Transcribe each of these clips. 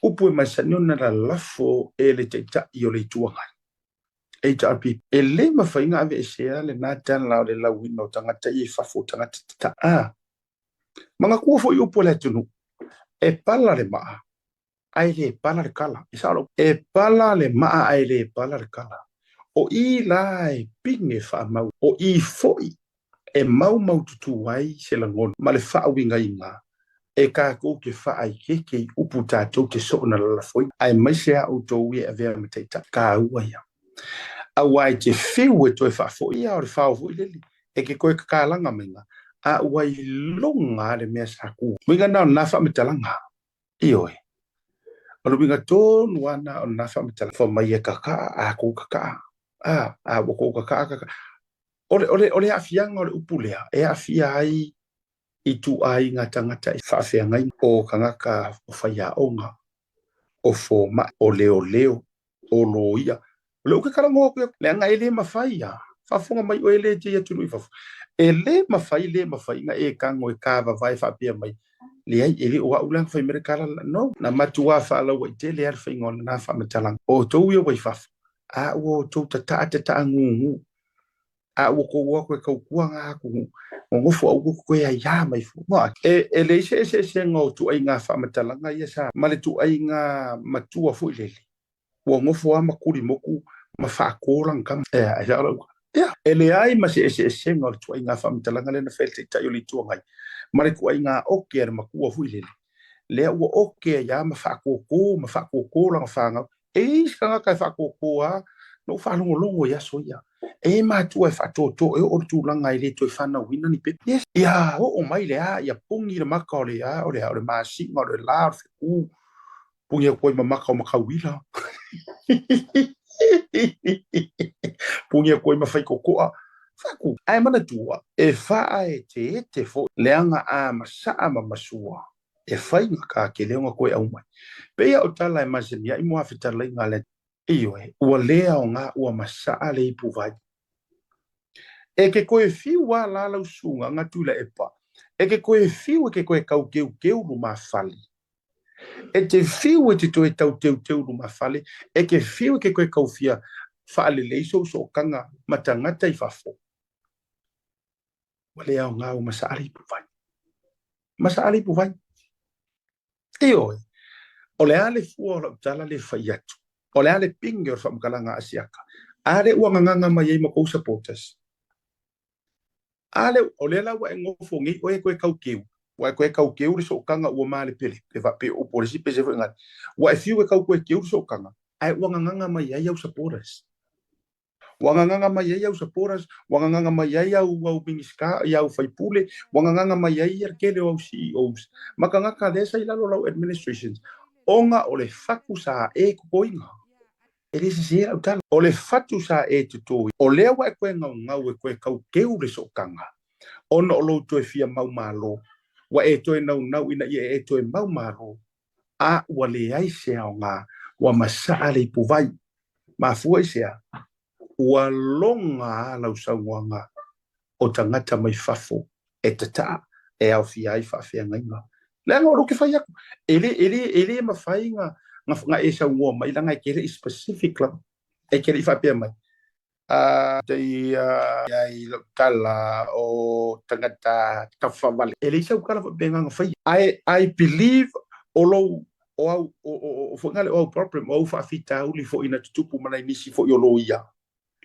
upu e masani ona la lafo e le teita i o le tuanga. HRP. E le mawhainga ave e sea le nā tana lao le lauina o tangata i whafo tangata tata. Mga kua fo i upu le tunu. E pala le maa. Ai le pala le kala. Isaro. E pala le maa ai le pala le kala. O i la e pinge wha mau. O i foi. E mau tutu wai se la ngon. Ma le wha winga i ngā. E ka kou ke wha ai ke upu tātou te so na la foi. Ai maisea o tō ue a vea me teita. Ka ua ia. A wai te whiu e toi whafo ia o le whao fo i leli. E ke koe kakalanga menga. A wai longa le mea saku. Winga nao na wha me talanga. Ioe. O le winga tōnu ana o na wha me talanga. Wha mai e kaka, a kou kaka. A wako kaka. Ole a fianga o le upulea. E a fia ai i tu ai ngā tangata i whaafea ngai. O kangaka o whaia onga. O fo ma o leo. O lo ia. Le uke karango ko le anga ele mafai ya fa funga mai o ele te tunu i fa ele mafai nga e kango e kava vai fa pia mai le ai ele o ulang fa merikala no na matua fa la wa te le ar fa ngol na fa metalang o to wi wa fa a o to ta ngu a o ko ko kuanga ku ngo fo o ko ya mai fo ma e le se ngo tu ai nga fa metalang ya sa male tu ai nga matua fo le o ngo fo ama kuri moku ma fa kolang kam ele ai ma se ngor tu inga fam talanga le na felte ta yoli tu ngai mare ku inga oker ma ku fu ile le o oke ya ma fa ko lang fa nga e ska ka fa ko a no fa longo ya so ya e ma tu e fa to e o tu langa ile tu fa na wina ni pe ya o mai le ya pungi le ma ka le ya o le ma si ngor le la ku pungi ko ma ka wila pungia koe mawhai kokoa. Whaku, ai mana tua, e wha e te fo, leanga a masaa ma masua. E whai ngā kā ke leonga koe au mai. Pea o tala e mazenia, i mua whitara lai ngā le. Iwe, ua lea o ngā ua masaa le ipu vai. E ke koe whiu a lalau sunga ngā tula e pa. E ke koe whiu e ke koe kau keu ruma whali. E te whiu e te toe tau teu ruma whali. E ke whiu e ke koe kau fia whaale leiso so kanga matangata i whafo. Wale au ngā o masaari puwai. Masaari puwai. E oi. O le ale fua o la utala le whai atu. O le ale pingi o whamakalanga asiaka. Ale ua nganganga mai ei mako supporters. Ale o le lawa e ngofo ngi o e koe kau keu. Wa e koe kau keu le so kanga ua maale pele. Pe va pe o polisi pe se wengani. Wa e fiu e kau koe keu le so kanga. Ai ua nganganga mai ei au supporters. Wanganga mai ai au supporters, wanganga mai ai au minister, au faipule, wanganga mai ai kele au CEOs. Makanga ka desa ila lo administrations. Onga ole faku sa e kupoinga. Ele se se au tala. Ole fatu sa e tutoi. Ole wa koe ngau e koe kau keu le sokanga. Ono lo to e fia mau malo. Wa e to e nau ina e to e mau malo. A wale ai se nga wa masale puvai. Ma fua se ua longa lau sauanga o tangata mai fafo e tata e au fiai whawhia ngainga. Lea ngā roke whai aku. Ele ma whai ngā e saungoa mai langa e kere specific lau. E kere i whapea mai. Tei iai tala o tangata tawhawale. Ele i sau kala whapea ngā whai. I believe o lo o whangale o au problem o au whawhita uli fo ina tutupu mana inisi fo i o lo ia.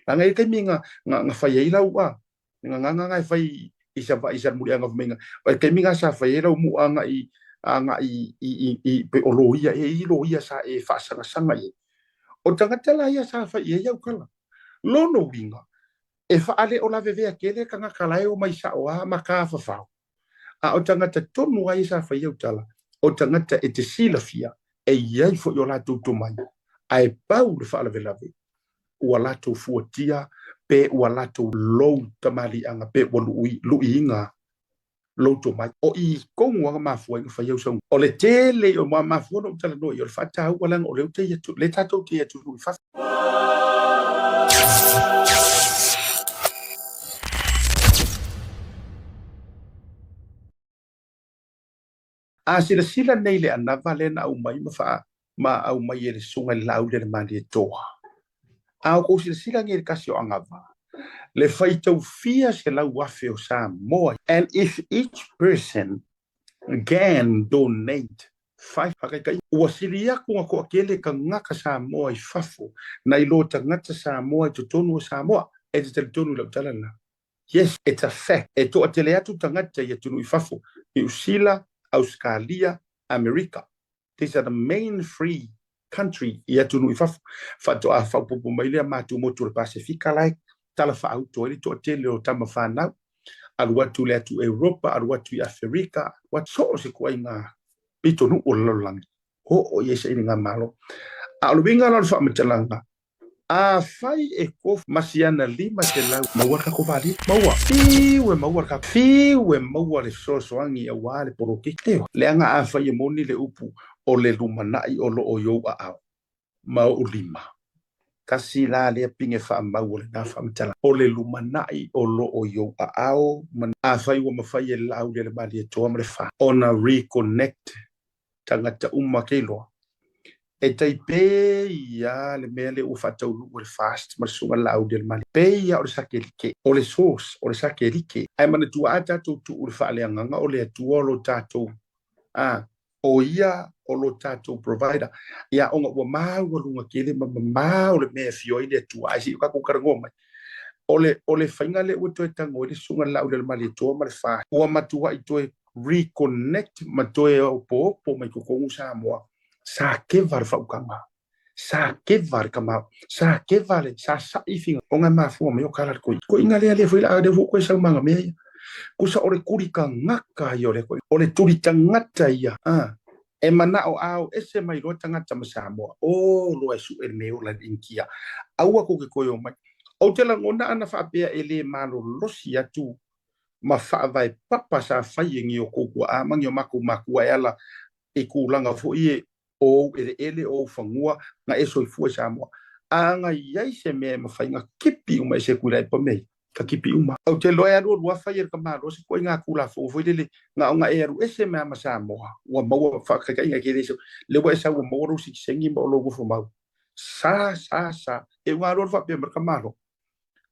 Langa e kaimi ngā whai ei lau a. Ngā e whai isa muri anga whamenga. Wai kaimi ngā sa whai ei lau mu anga i pe o loia e i loia sa e whaasanga sanga e. O tangatela ia sa whai ei au kala. Lono winga. E whaale o la vevea kele ka ngā kalai o mai sa o a ma ka whawhau. A o tangata tonu ai sa whai au tala. O tangata e te silafia e iai fo i o la tūtu mai. A e pau le whaala velave. Ua lato fuatia pe ua lato lou tamali anga pe ua lui inga lou to mai o i kongu anga mafua inga whai au saunga o le tele o mafua no tala noi o le whatau walang o le te iatu le tatou te iatu lui whaf a sila nei le ana vale na au mai mawha ma au mai le sunga lau le mali toa au ko sila ngir kasio angava le faitau fia se lau wafe o Samoa. And if each person can donate 5 hakakai ua silia ko ko kele ka ngaka Samoa I fafo na ilo tangata Samoa to tonu Samoa e te tonu la talana. Yes, it's a fact. E to atele atu tangata ia tunu I fafo New Zealand, Australia, America. These are the main free country ia tunu I fafo fa to a fa popo mai le matu motu le Pasifika like tala fa auto ili to tele o tama fa na al watu le atu Europa al watu I Afrika wat so se ko inga ito nu ulang o yes ini nga malo al winga la fa mtalanga a fai e ko masiana lima te lau mawar ka ko vali mawa fiwe mawar ka fiwe mawar so so angi a wale por ke le anga a fai moni le upu o le lumanai o lo o yo a ma ulima kasi la le pinge fa mawar na fa mtala o le lumanai o lo o yo a ao a fai wa mafai e lau le mali to amre fa ona reconnect tangata umakelo e taipe ia le mele u fatau lu le fast ma sunga lau del mali pe ia o sakelike o le sos o le sakelike ai mana tu ata tu le fa le nganga o le tu lo tato o ia o lo tato provider ia o ngo ma o lu ngakele ma o le me fio ile tu ai si ka ku karango mai o le fainga le o to tango le sunga lau del mali to ma le fa o ma tu ai to reconnect ma to o po mai ko Samoa sa ke var fa ukanga sa ke var kama sa ke vale sa ifing onga ma fu me o kala ko inga le foi la de fu ko sa manga me ku sa ore kurika ngaka yo le ko ole turi tangata ia e mana o au ese mai ro tangata ma Samoa o lo esu e me o la inkia au ko ke koyo mai o te la ngona ana fa pe ele malo losia tu ma fa vai papa sa fa yengi o ko a mangyo maku ala e kulanga fo ie o ele o fangua na e soifua Samoa anga iai se me mawhainga kipi uma e se kurai pa mei ka kipi uma au te loe aru rua whaia ka malo se koe ngā kula fo lele ngā o ngā e aru e se mea ma Samoa ua maua whakakai ngā kere se lewa e sa ua mauro si sengi ma o logo fo mau sa e ngā rua whapea mar ka malo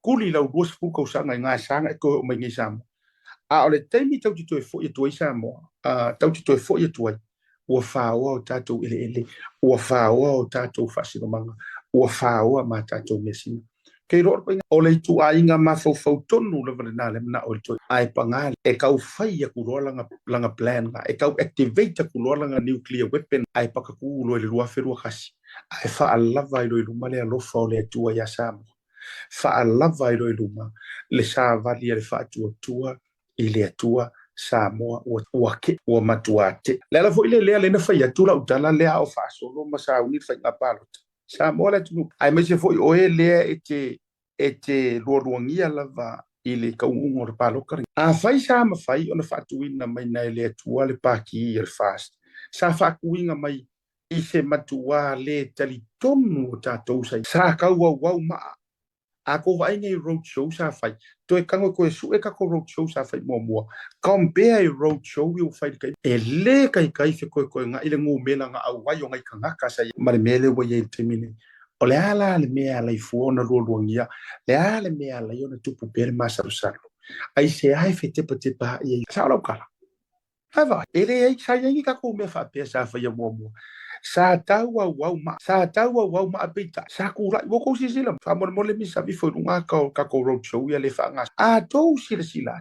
kuli lau rua sifu kau sanga ngā sanga e koe o mai ngai Samoa a ole teimi tau ti toi fo i tuai Samoa tau ti toi fo i tuai ua whaoa o tātou ele ua whaoa o tātou whasino manga ua whaoa ma tātou mesina kei roa pa o le tu a inga ma fau tonu le vale nā le mna o le toi ai pangale e kau whai a kuroa langa plan nga e kau activate a kuroa langa nuclear weapon ai pakaku lo le lua wherua kasi ai whaalava i lo i luma le alofa o le atua ia Samoa whaalava i lo i luma le sa vali a le whaatua tua i le atua Samoa ua matuate le ala fo ile le na fai atula utala le au fa solo ma sa uni fai na palot Samoa le tu ai me se fo o le ete ruangia lava ile ka ungo le palo kar a fai sa ma fai ona fa tu ina mai na le tua le paki il fast sa fa kuinga mai i se matua le tali tonu tatou sa ka wa ma a ko vai nei road show sa fai to e kango ko su e ka ko road show sa fai mo compare road show you fai kai e le kai se ko nga ile ngu mena nga au vai nga kanga ka sa mare mele wo ye termine o le ala le me ala i fu ona lo ngia le ala me ala yo na tupu per masa usalo ai se ai fete pete pa ye sa lo kala ava ele ai sa ye ka ko me fa pe sa fai mo sa taua wau ma apita sa kura wo ko sila fa mo le misa vi fo nga ka ko road show ya le fa nga a to sila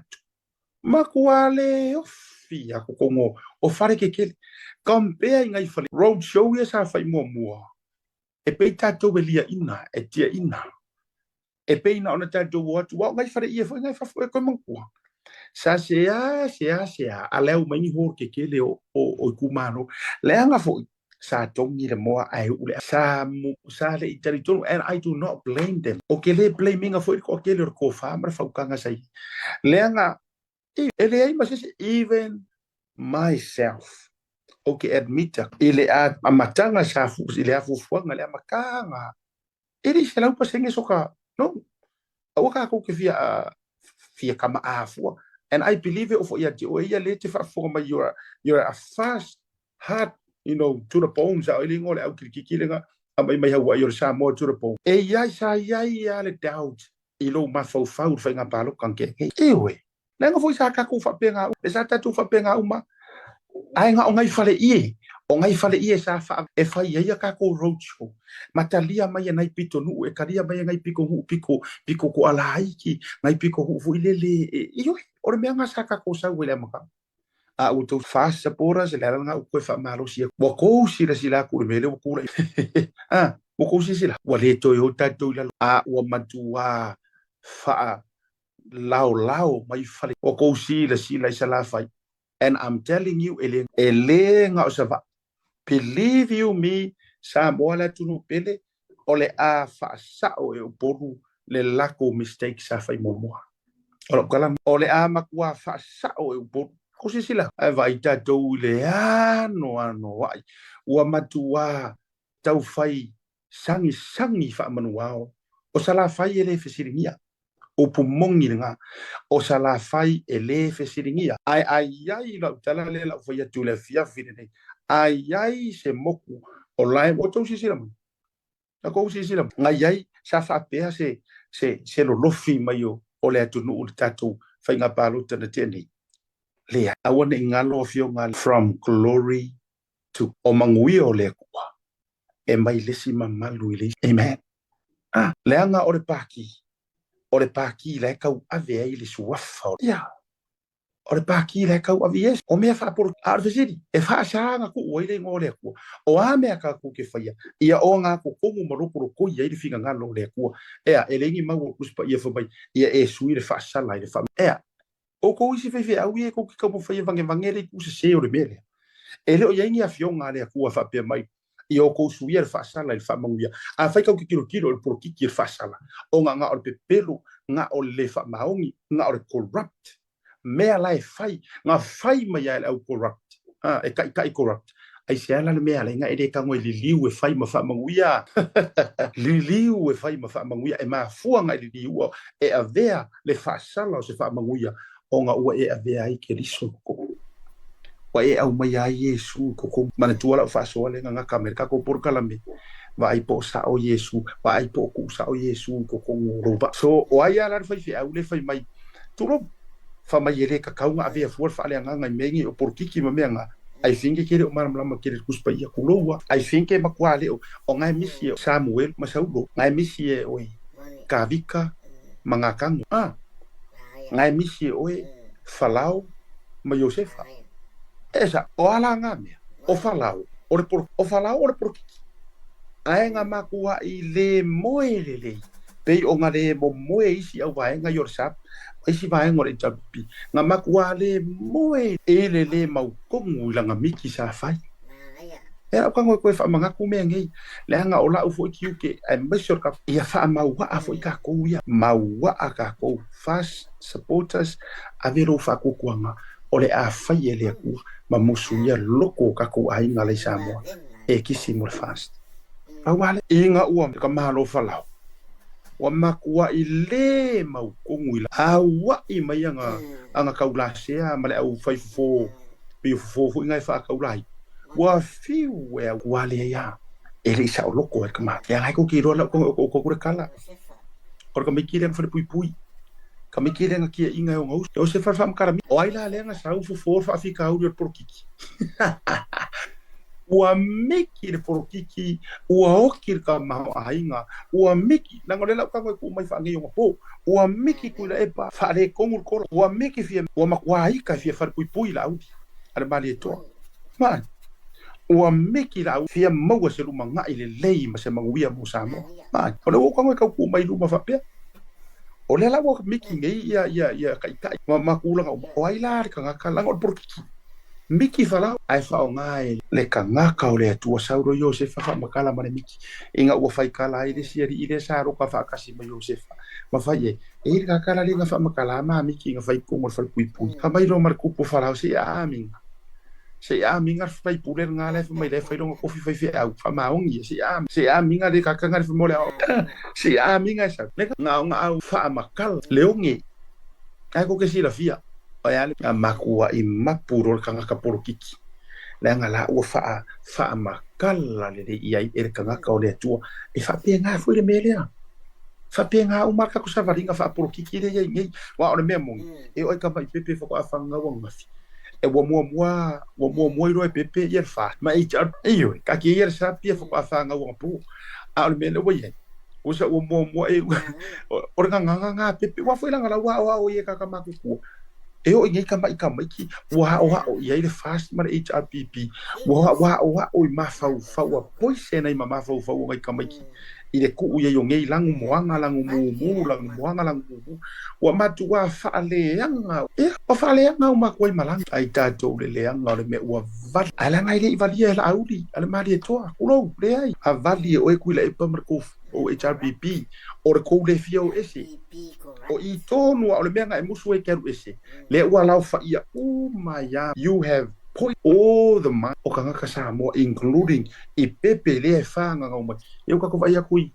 ma kuale o fia ko ngo o fare ke compare ngai fa road show ya sa fa mo e peita to belia ina e tia ina e peina ona ta do what ngai fare ia fo ngai fa ko mo sa se a leu mai ho ke le o kumano le anga fo sa tongi le moa ai ule sa le italitonu and I do not blame them o ke le blaming a foi ko ke le ko fa mar fa kanga sai le anga ele ai mas even myself o ke admita ele a matanga sa fu ele a fu nga le makanga ele se la pa senge soka no o ka ko ke via kama a fu and I believe it of ya le te fa for my you're a fast hard to the bone sa ili ngole au kiki lenga mai Hawaii o Samoa to the bone sa ia le doubt ilo ma fau fa nga palo kanke ewe lenga foi sa ka ku fa penga e sa tatu fa penga uma ai nga o ngai fale ie sa fa e fa ia ka ko roadshow matalia mai nai pito nu e karia mai ngai piko ko ala iki ngai piko hu fu ilele iyo o me nga sa ka ko sa wele maka a u to fast supporters le nga u ko fa malo si wa ko si la sila ku mele u ku o ko si sila wa le to yo ta to la a wa matua fa lao mai fale o ko si la sila sala fa and I'm telling you nga o sa believe you me sa mola tunu pele ole a fa sa o e boru le lako mistake sa fa momoa ora kala ole a makua fa sa o e boru ko sila vai ta do le ano ai wa matua tau fai sangi fa manuao o sala fai ele fesiringia o pumongi nga o sala fai ele fesiringia ai la tala le la foi tu le fia fine ai se moku o lai o to sila na ko sila ngai sa fa pe se lo lofi mai o le tu no tatu fai nga palo tana teni le awana ngalo fio ngal from glory to omangui o le kwa e mai lesi mamalu ile amen le anga o le paki le kau ave ile suafa ya o le paki le kau ave o me fa por arvesiri e fa sa nga ku o ile ngole ku o a me ka ku ke faia ia o nga ku komu maroko ko ia ile finga ngalo le ku e lengi mau ku spa ia fa bai ia e suire fa sa la ile fa o ko isi fe au e ko ka mo faia vangere ku se o le mele ele o yengi afionga le ku fa pe mai e o ko suia fa sala il fa manguia a fa ka kilo por kiki fa sala o nga o pepelo nga o le fa maongi nga o corrupt me ala e fai nga fai mai au corrupt e kai corrupt ai se ala le me ala nga ede ka ngoi liu e fai ma fa manguia liu e fai ma fa manguia e ma fuanga liu e avea le fa sala o se fa manguia o nga ua e avea ai ke riso ko wa e au mai ai Yesu ko mana tua la fa so le nga kamera ko por kala me va ai po sa o Yesu va ai po ku sa o Yesu ko roba so o ai ala fa fi au le fa mai turo fa mai ele ka kaunga avea for fa le nga mengi o por kiki ma menga ai finge ke o maram lama ke ku spa ia ku loa ai finge ma kwale o ngai misi Samuel ma saulo ngai misi o kavika mangakang ngai misi o falau ma Josefa esa o ala ngame o falau o falau o por ai nga makua i le moelele pe o nga le moe isi au vai nga yorsap isi vai ngore tapi nga makua le moe le mau kongu la nga miki sa fai era ka ngoi ko fa manga ku mengi le nga ola u fo kiuke ai mesor ka ia fa mau wa fo ka ko ia mau wa ka ko fast supporters avero fa ku kuanga ole a fai ele ku ma musuia loko ka ko ai nga le Samoa e kisi mo fast awale inga ua ka malo falau wa makua ile mau kongu ila awa i mai anga kaulasea male au fai fo ngai fa kaulai wa fiu e wale ya ele sa o loko e kama ya ngai ko kiro la ko kala ko ka mikire fa pui ka mikire nga kia inga o ngau o se fa fam karami o ai la lenga sa u fo fa fika au por kiki ua miki le por kiki ua okir ka ma ainga ua miki na ngole la ka ko mai fa ngi o po ua miki ku la epa fa le kongur ko ua miki fi ua makwa ka fi fa pui la au ale mali to man ua miki la fi mau se lu manga ile lei ma se manguia mo samo man o le ka ku mai lu ma fa pe o le la wo miki ngai ya kai ma ku la o ai la ka ka la por kiki miki fala ai fa ngai le kangaka o le tua sauro Josefa fa makala mane miki inga ua fai kala ile siari ile sa ro ka fa kasi ma Josefa ma fai e ka kala le fa makala ma miki nga fai ko mo fa pui ka mai ro mar kupo fala se aminga fai puler nga le fa mai le fai ro ko fi fai au fa ma ongi se aminga de ka kanga fa mo le se aminga sa le nga au fa makala le ongi ai ko ke si la fia ai ale makua i mapuro kanga ka por kiki le ngala o fa makala le ia e kanga ka o le tua e fa pe nga foi le melea fa pe nga o marka ko sa varinga fa por ki le ia ngai wa o le memo e o ka mai pepe fa ko afanga wa ngafi e wo mo iro e pepe ia fa ma e ja e yo ka ki ia sa pe fa ko afanga wa pu a o le mele wo ia o sa o mo e o nga pepe wa foi la ngala wa o ia ka maku ku e o ngai ka mai ki wa o ia le fast mar HRPP wa o ma fa wa poise na ma fa ngai ka mai ki i le ku ia yo ngai langu moanga langu mu langu moanga langu mu wa matu wa fa le anga e o fa le anga ma ko malang ai ta to le anga le me wa va ala ngai le valia la audi ala mari to ulo le ai a vali o e ku le pa mar ko o HRPP o le ko le fio ese o i tonu o le menga e musu e keru ese le wa lau fa ia ya you have point all the man o kanga ka sa mo including i pepe le fa nga ngau mai eu ka ko vai kui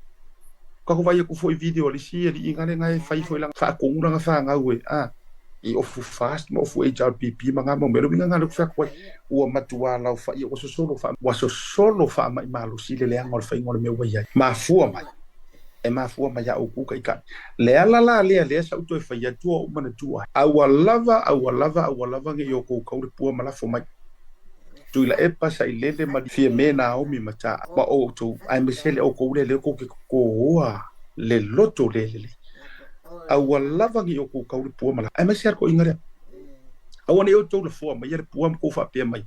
ka ko vai ku foi video li si li ngale ngai fai foi lang fa ko nga fa nga we i ofu fast mo fu HRPP manga mo mero minga ngalo fa ko o matua lau fa ia o so solo fa mai malu si le ngol fa ngol me wa ia ma fu mai e ma fu ma ya o ku kai ka le ala le sa uto fa ya tu o mana tu a wa lava nge yo ko ko pu ma la fo mai tu la e pa sa ile ma fi me na o mi mata ma o tu ai me sele o ko le ko le loto le a wa lava nge yo ko pu ma la ai me ser ko ingare a wa ne o tu le fo ma ya pu ko fa pe mai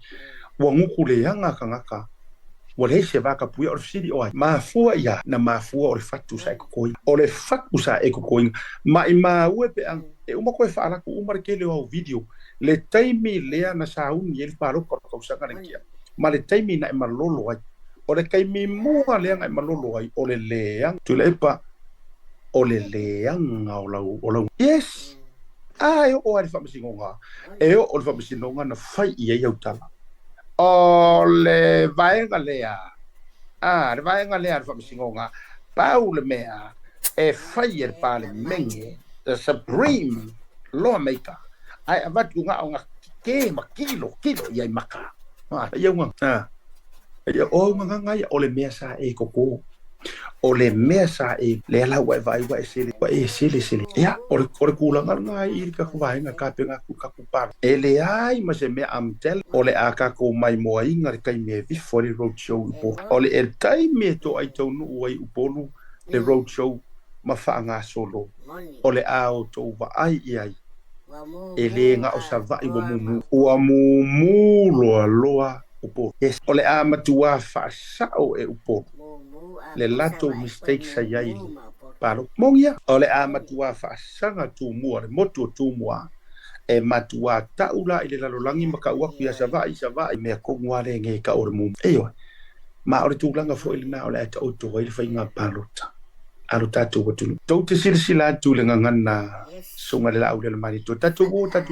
wa ngu ku le yanga ka wale se va ka puia o sidi o ma fua ia na ma fua o le fatu sa ko o le fatu sa e ko ma i ma ue pe an e uma ko fa ala ko umar ke le o video le taimi le na sa un yel paro ko sa ngana kia ma le taimi na ma lolo ai o le kai mi mo le nga ma lolo ai o le leang tu le pa o le leang o la yes ai o ale fa msingonga e o le fa msingonga na fai ia ia utala o le vaenga lea le vaenga lea fa msingonga pau le mea e fai el pale menge the supreme lawmaker ai avatu nga nga ke ma kilo ia maka ia nga ia o nga o le mea sa e koko o le mesa e le ala wa sele ya o kula nga i ka ku vai nga ka penga ku ka ku par ele ai ma se me am tel o le aka ko mai mo ai nga kai me vi for the road show po o le el tai me to ai to nu ai upolu le road show ma fa nga solo o le ao to va ai ele nga o sa vai bo mu o mu loa upo yes o le a matua fa sa o e upo le lato mistake sa yai paro mongia o le a matua fa sanga tu mua le motu tu mua e matua taula ile la lolangi maka ua ku ya sa vai me ko ngwale nge ka o mu eyo ma o le tulanga fo ile na o le ta o to ile fa inga palota alo tatu watu to te silsila tu le ngana sunga le au le mari to tatu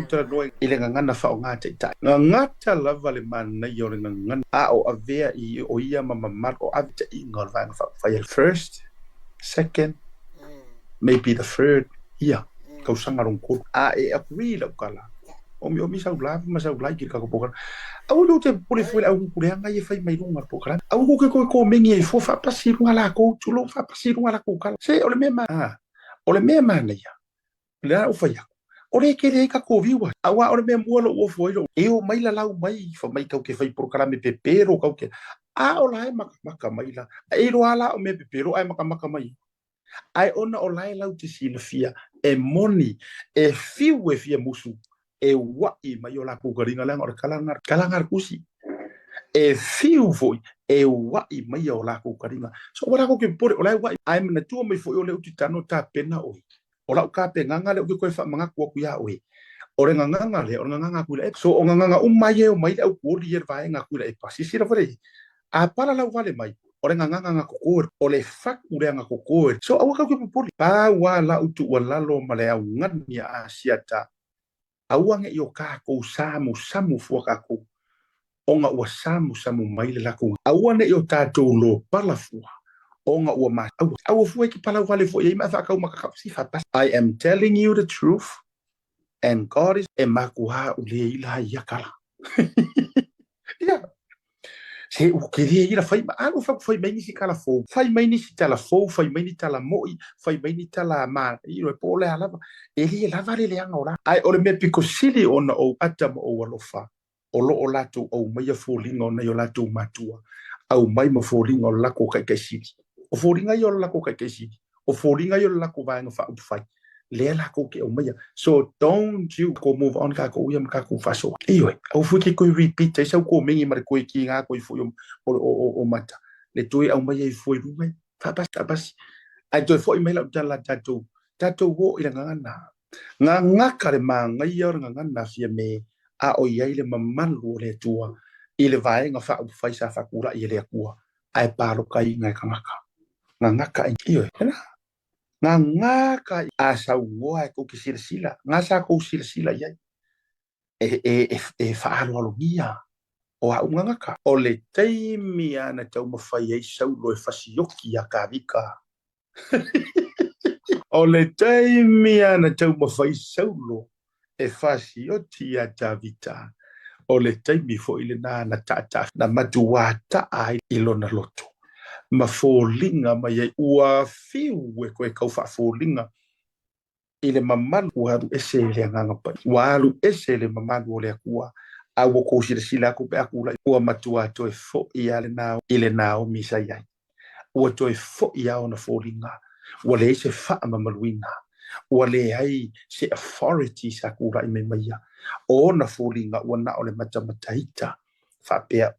tra no ile ngana fa o ngata ita ngata lava le man na yo le ngana a o avea I o ia mama mar o avta I ngol va fa first second maybe the third ia ka usanga ron ko a e agree la kala o mi sa ula ma sa ula ki ka ko pokan au lo te pole foi au ku le nga ye fai mai lunga pokan au ko mengi e fo fa pasir ngala ko chulo fa pasir ngala ko kala se o le mema na ya le au fa ya o le ke le ka ko viwa awa o le me mo lo o foi lo e o mai la lau mai fa mai ka ke fai program me pepero ka ke a o la maka mai la e lo ala o me pepero ai maka mai ai ona o lai lau te silafia e moni e fiu e fia musu e wai mai o la kukaringa langa o kalangar kusi e fiu foi e wai mai o la kukaringa so ora ko ke pore o lai wai ai mana tu mai foi o le utitano ta pena o la ka pe nganga le ko fa manga ku ya o o le nganga le o nganga ku le so o nganga mai e o mai au ku ri vai nga ku le pasi sira fore a para la vale mai o le nganga kokor o le fak ure nga kokor so awa ka ku pole pa wala utu wala lo male au ngani asiata awange yo ka ko samu fu ka ko onga wa samu mai le lako awane yo tato lo pala fu onga wa ma awu fu ki pala wale fu ye ma fa ka maka si fa pas I am telling you the truth and God is emakuha ule ila yakala ya se o ke ria ira fai alo fai mai ni si kala fo fai mai ni si tala fo fai mai ni tala moi fai mai ni tala ma i ro po le ala e li la vale le anga ora ai o le me piko sili ona o ata mo o alofa o lo o lato o mai fo linga ona yo lato matua au mai ma fo linga o la ko kai sili o fo linga yo la ko kai sili o fo linga yo la ko va nga fa fai le la ko ke o mai so don't you go move on ka ko yam ka ko fa so iyo au fu ke ko repeat sai ko mengi mar ko ki nga ko fu yo o mata le toi au mai fu ru mai fa pas ai toi fo mai la tala tato wo ila nga kare ma nga yor nga fia me a o ia ile maman lo le tua ile vai nga fa fa sa fa kura ile akua ai palo kai nga nga ka iyo nga ka asa wo ai ko sila nga sa ko sila ia fa alo mia o a nga ka o le taimi ana tau mafai ai sau lo e fasioki a ka vika o le taimi ana tau mawhai saulo e whasioti a Davita. O le taimi fo ile na tata na matuata ai ilona loto. Ma fōlinga mai ai ua fiu e koe kau wha fōlinga. Ile mamalu waru ese le anganga pai. Waru ese le mamalu o le akua. A ua kōsira sila ko pe akula. Ua matua toe fo i ale nao ile nao misa iai. Ua toe fo i ao na fōlinga. Ua le se wha mamaluina. Ua le ai se authority sa kura i me maia. O na fōlinga ua na o le matamataita. Whapea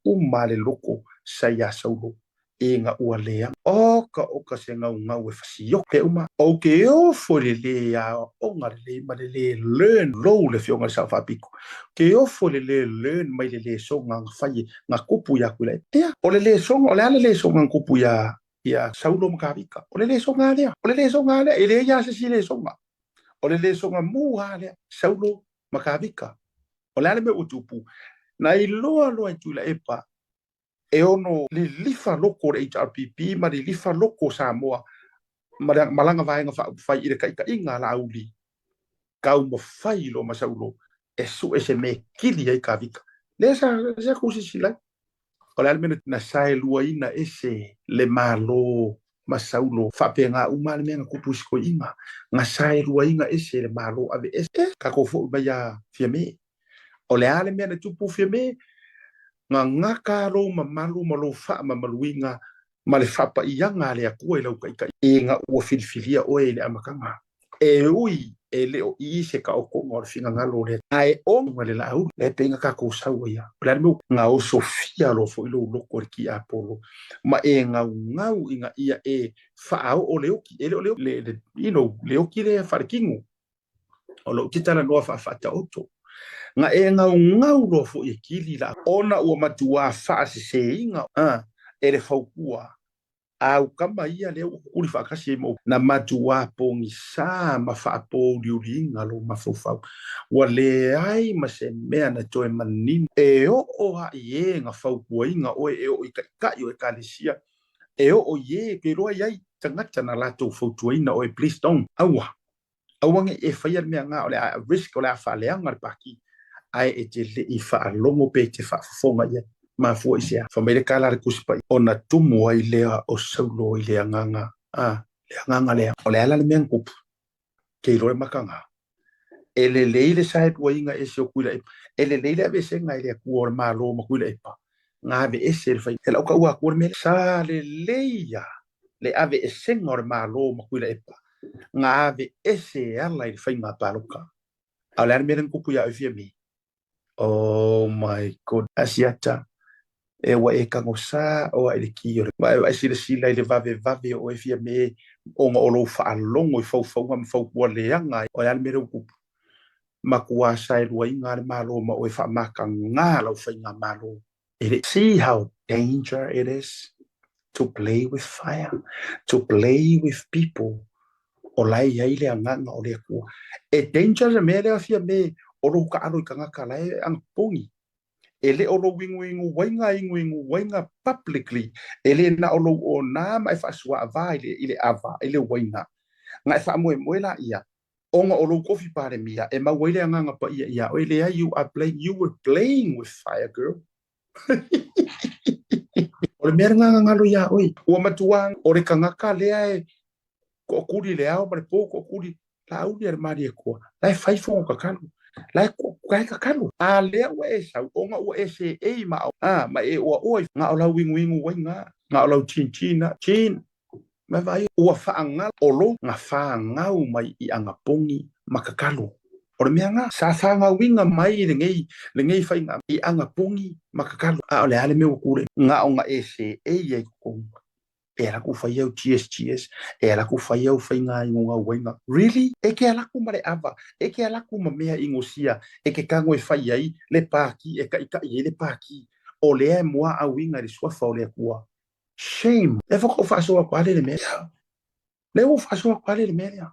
le loko sa ia saulo. E nga ua lea. Oka se ngau e whasio. Pe o ke o fōle le a o ngā le ma le learn low le fionga sa whapiku. Ke o fōle le learn mai le so ngā whai ngā kupu ia kule. O le so o le ale le so ngā kupu ia saulo makavika. O le so ngā lea. O le so ngā lea. E le ia se si le so ngā. O le so ngā mū lea. Saulo makavika. O le ale me utupu. Na i loa i tula epa. E ono li lifa loko le HRPP, ma li lifa loko Samoa, malanga vaenga whai i re kaika inga la auli, kau mo whai lo masaulo, e su e se me kili ai ka vika. Le sa kusi silai. O le almena na sae lua ina ese le malo masaulo, whape ngā umane mea ngā kupu siko inga, ngā sae lua inga ese le malo ave ese, kako fo mai a fia me. O le ale mea na tupu fia me, nga karo mamalu malo fa mamaluinga ma le fapa ianga le akua lau kai e nga ua filifilia o e le amakanga e ui e le o i se ka oko ngor finga ngalo le ai o ngale la au le penga ka ko sau ia la mo nga o Sofia lo fo ilo loko ki Apollo ma e nga inga ia e fa o le oki e le le oki le farkingu o lo kitala no fa ta oto nga e ngau lo fo e kili la ona ua matua fa se inga e le faukua au kama ia le kuli fa kasi mo na matua pongi sa ma fa po liulinga lo ma fofau wa le ai ma se mea na toe manin e o ha ie nga faukua inga o e o i ka yo e kalisia e o ye ke roa ai tangata na lato fautuina o e please don't awange e fai mea nga o le risk o le fa le anga paki ai e te le i wha longo pe te wha fonga ia ma fua isia wha meire ka la kusipa o na tumu ai lea o saulo i lea nganga lea o le ala le mea ngupu ke i roe makanga e le leile sa e tua inga e se o kuila e le leile ave se ngai lea kua o maa lo ma kuila e pa ngā ave e se le fai e lau ka ua kua mele sa le leia le ave e se ngā o maa lo ma kuila e pa ngā ave e se ala i le fai ngā paloka a le ana mea ngupu ia e fia mi. Oh my God. Asiata. E wa e kangosa o ai le kio. Wa sila le vave o e fia me o nga olo fa longo i fau ngam fau kua leanga o al mero kupu. Ma kua sa e lua inga le malo ma o e fa maka ngā lau fa inga malo. See how danger it is to play with fire, to play with people. O lai ai le anganga o le kua. E danger me le fia me oro ka alo ka ngaka lai ang pongi ele oro wingu wainga publicly ele na olo o na mai fa swa vai ile ava ile wainga ngai fa mo la ia onga olo kofi pare mia e ma wele nganga pa ia o ele you were playing with fire girl O le mea ngalo ia oi. Ua matuang o le kangaka lea e ko kuri le au mare po ko kuri la au le mari e ko. Lai fai fo ka kanu. Lai ko kai ka kanu. A lea ua e sa o nga ua e se e ma ma e ua nga o lau wingu wai nga o lau chin ma vai ua faanga o lo nga faanga mai i anga pongi makakalo. O le mea nga, sa whanga winga mai le ngei whainga i anga pongi makakalo. A o le ale meo kure, nga o nga ese e konga. E la ku whai au cheers. E la ku whai au whainga i ngonga wenga. Really? E ke ala ku mare ava. E ke ala ku ma mea ingosia. E ke kango e whai ai le pāki. E ka ika i le pāki. O lea mua a winga le swafa o lea kua. Shame. Le whako whasoa kwale le mea. Le whasoa kwale le mea.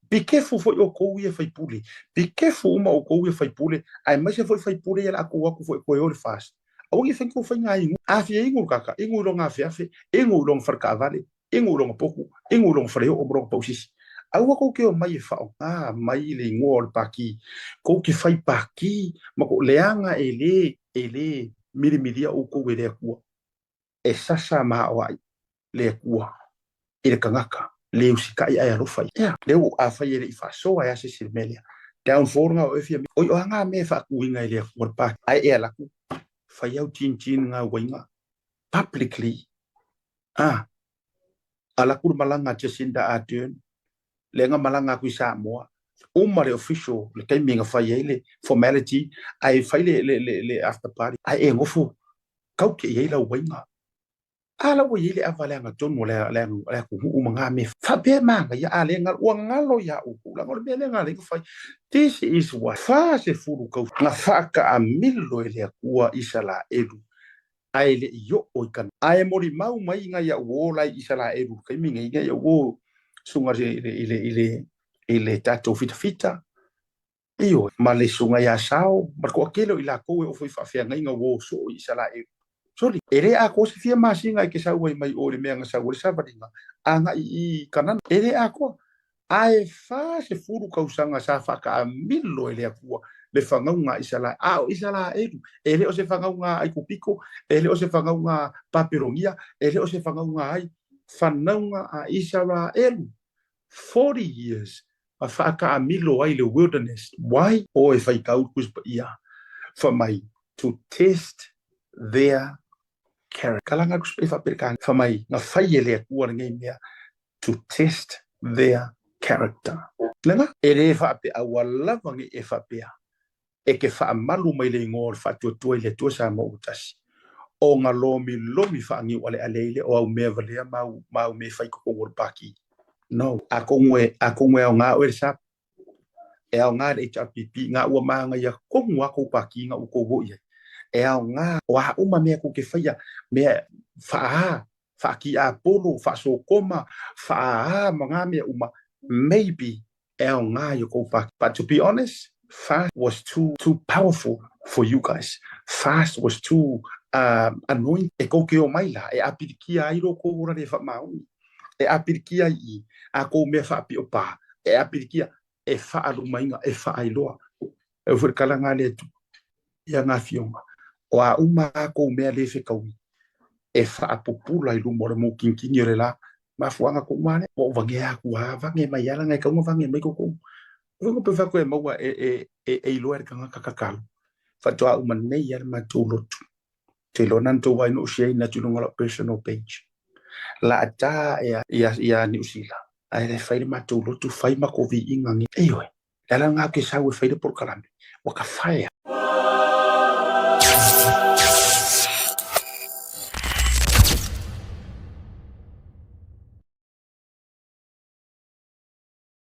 Be careful for your kou e fai pule. Be careful uma o kou e fai pule. Ai mai se foi fai pule e la aku aku foi koe ole fast. Au ngi fenko fai ngai ingu. Afi e ingu kaka. Ingu longa afi. Ingu longa farka avale. Ingu longa poku. Ingu longa fareo o bronga pausisi. Au ako ke o mai e fao. Mai le ingu o le paki. Kou ki fai paki. Mako leanga e le. Miri o kou e le akua. E sasa maa o ai. Le akua. E le kangaka. Le usika ai alofa ia le a fai ele fa so ai se silmelia down for nga o fia o nga me fa kuinga ile for pa ai e la ku fai au chin nga winga publicly ala kur malanga Jacinda Ardern le nga malanga ku sa mo umare official le kai minga fai ele formality ai fai le after party ai e ngofu kau ke ile la winga ala wo yele avale nga ton mo le ku umanga me fa be manga ya ale nga ngalo ya u la ngol be nga le fa this is what fa se furu ka nga fa ka amilo ele ku isala edu ai le yo o kan ai mori mau mai nga ya wo la isala edu kai minga nga ya wo sunga ile tato fita io ma le sunga ya sao ma ko kelo ila ko o foi fa nga wo so isala edu sorry ere a ko se fia masinga ke sa wai mai o le mea sa wai sa vadinga anga i kanan ere a ko ai fa se furu kausanga sa fa ka milo ele akua le fangaunga isala o isala ele o se fangaunga ai kupiko ele o se fangaunga paperongia ele o se fangaunga ai fanaunga a isala 40 years a fa ka milo ai le wilderness why o e fai kau kus ia for my to test their character. Kalanga ku fa perkan fa mai na fai ele ku ngai mea to test their character. Lenga ele fa pe awala vangi e fa pe e ke fa malu mai le ngor fa to le to sa mo utasi. O nga lomi fa ngi wale alele o au me vale mau me fai ko ngor paki. No, akongwe o nga o sa e o nga de HPP nga o ma nga ya ko ngwa ko paki nga ko bo ye. E au nga wa uma me ku ke faia me fa ki a polo fa so koma fa manga me uma maybe e au nga you go back but to be honest fast was too powerful for you guys. Fast was too annoying e ko ke o mai la e apirikia i ro ko ora le fa mau e apirikia i a ko me fa pi opa e apirikia e fa alu mainga e fa ai loa e fu kalanga le tu ia nga fionga o a uma ko mea le fe kaui e fa popula i lumo le mo kinkingi re la ma fuanga ko mane o vange aku vange mai ala ngai ka vange mai ko ko pe fa ko e maua e loer kanga kakakalo fa toa uma nei ia ma tolotu te lo nan to wai no shei na tu ngola personal page la ata ia New Zealand ai le fai ma tolotu fai ma ko vi ingangi e oi ala nga ke sa we fai por kalame o ka fai